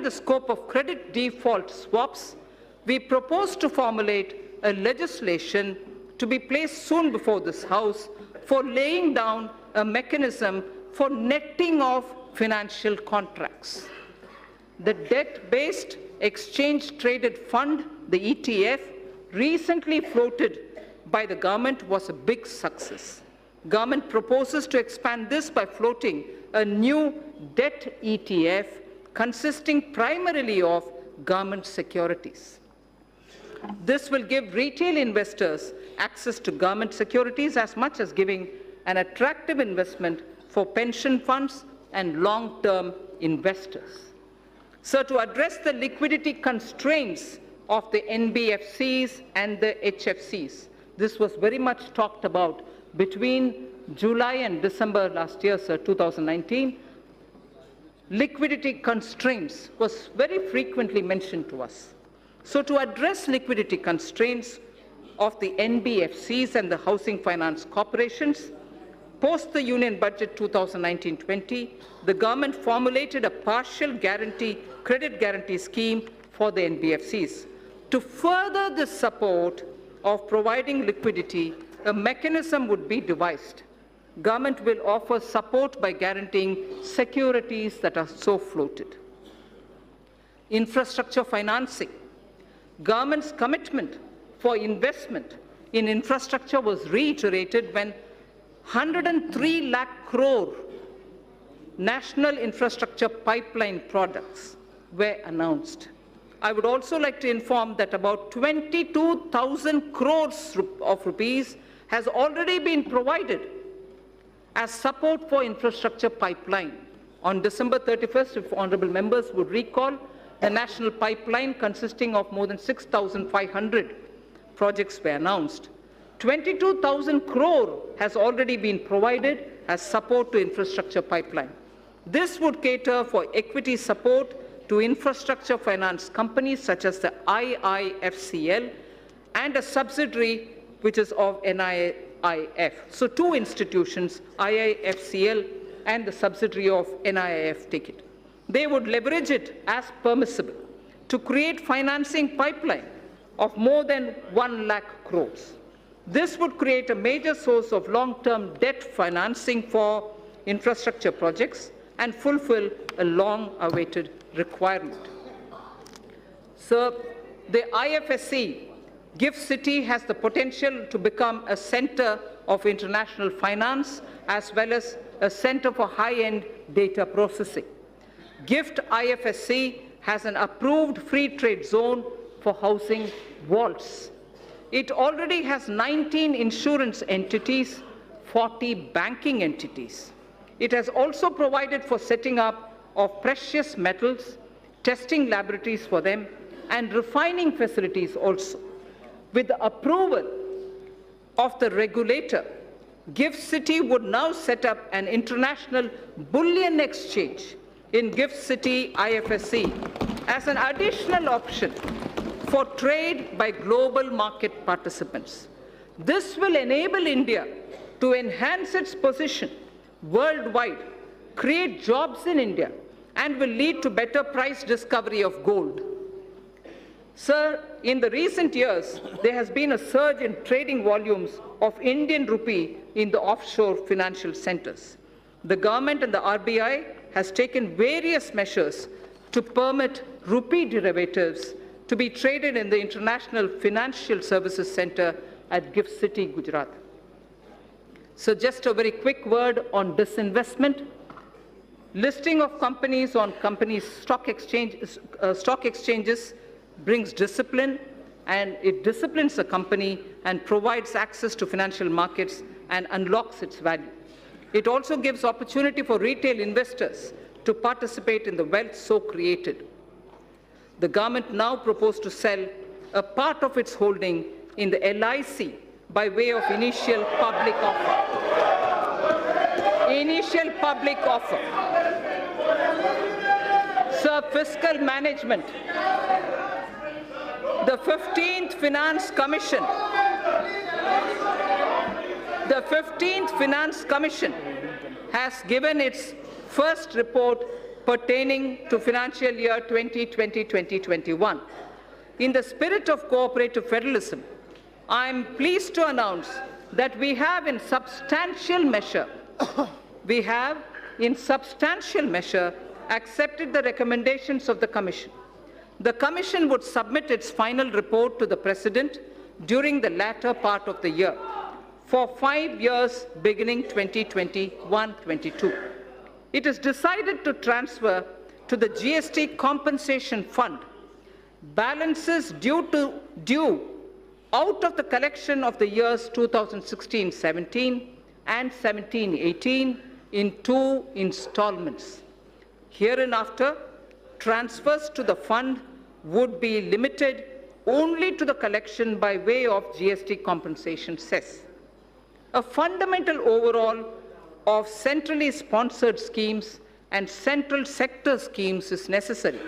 the scope of credit default swaps, we propose to formulate a legislation to be placed soon before this House for laying down a mechanism for netting of financial contracts. The debt-based exchange-traded fund, the ETF, recently floated by the government was a big success. Government proposes to expand this by floating a new debt ETF consisting primarily of government securities. This will give retail investors access to government securities as much as giving an attractive investment for pension funds and long-term investors. So to address the liquidity constraints of the NBFCs and the HFCs, this was very much talked about between July and December last year, 2019. Liquidity constraints was very frequently mentioned to us. So to address liquidity constraints of the NBFCs and the housing finance corporations, post the Union Budget 2019-20, the government formulated a partial credit guarantee scheme for the NBFCs. To further the support of providing liquidity, a mechanism would be devised. Government will offer support by guaranteeing securities that are so floated. Infrastructure financing. Government's commitment for investment in infrastructure was reiterated when 103 lakh crore national infrastructure pipeline products were announced. I would also like to inform that about 22,000 crores of rupees has already been provided as support for infrastructure pipeline. On December 31st, if honourable members would recall, the national pipeline consisting of more than 6,500 projects were announced. 22,000 crore has already been provided as support to infrastructure pipeline. This would cater for equity support to infrastructure finance companies such as the IIFCL and a subsidiary which is of NIIF. So two institutions, IIFCL and the subsidiary of NIIF, take it. They would leverage it as permissible to create financing pipeline of more than 1 lakh crores. This would create a major source of long-term debt financing for infrastructure projects and fulfill a long-awaited requirement. So the IFSC, GIFT City, has the potential to become a center of international finance as well as a center for high-end data processing. GIFT IFSC has an approved free trade zone for housing vaults. It already has 19 insurance entities, 40 banking entities. It has also provided for setting up of precious metals, testing laboratories for them, and refining facilities also. With the approval of the regulator, GIFT City would now set up an international bullion exchange in GIFT City IFSC as an additional option for trade by global market participants. This will enable India to enhance its position worldwide, create jobs in India, and will lead to better price discovery of gold. Sir, in the recent years, there has been a surge in trading volumes of Indian rupee in the offshore financial centers. The government and the RBI has taken various measures to permit rupee derivatives to be traded in the International Financial Services Center at GIFT City, Gujarat. So just a very quick word on disinvestment. Listing of companies on stock exchanges brings discipline, and it disciplines the company and provides access to financial markets and unlocks its value. It also gives opportunity for retail investors to participate in the wealth so created. The government now proposes to sell a part of its holding in the LIC by way of initial public offer. Initial public offer. Sir, fiscal management. The 15th Finance Commission. The 15th Finance Commission has given its first report pertaining to financial year 2020-2021. In the spirit of cooperative federalism, I am pleased to announce that we have in substantial measure accepted the recommendations of the Commission. The Commission would submit its final report to the President during the latter part of the year for 5 years beginning 2021-22. It is decided to transfer to the GST Compensation Fund balances due out of the collection of the years 2016-17 and 17-18 in 2 installments. Hereinafter, transfers to the fund would be limited only to the collection by way of GST compensation cess. A fundamental overhaul of centrally sponsored schemes and central sector schemes is necessary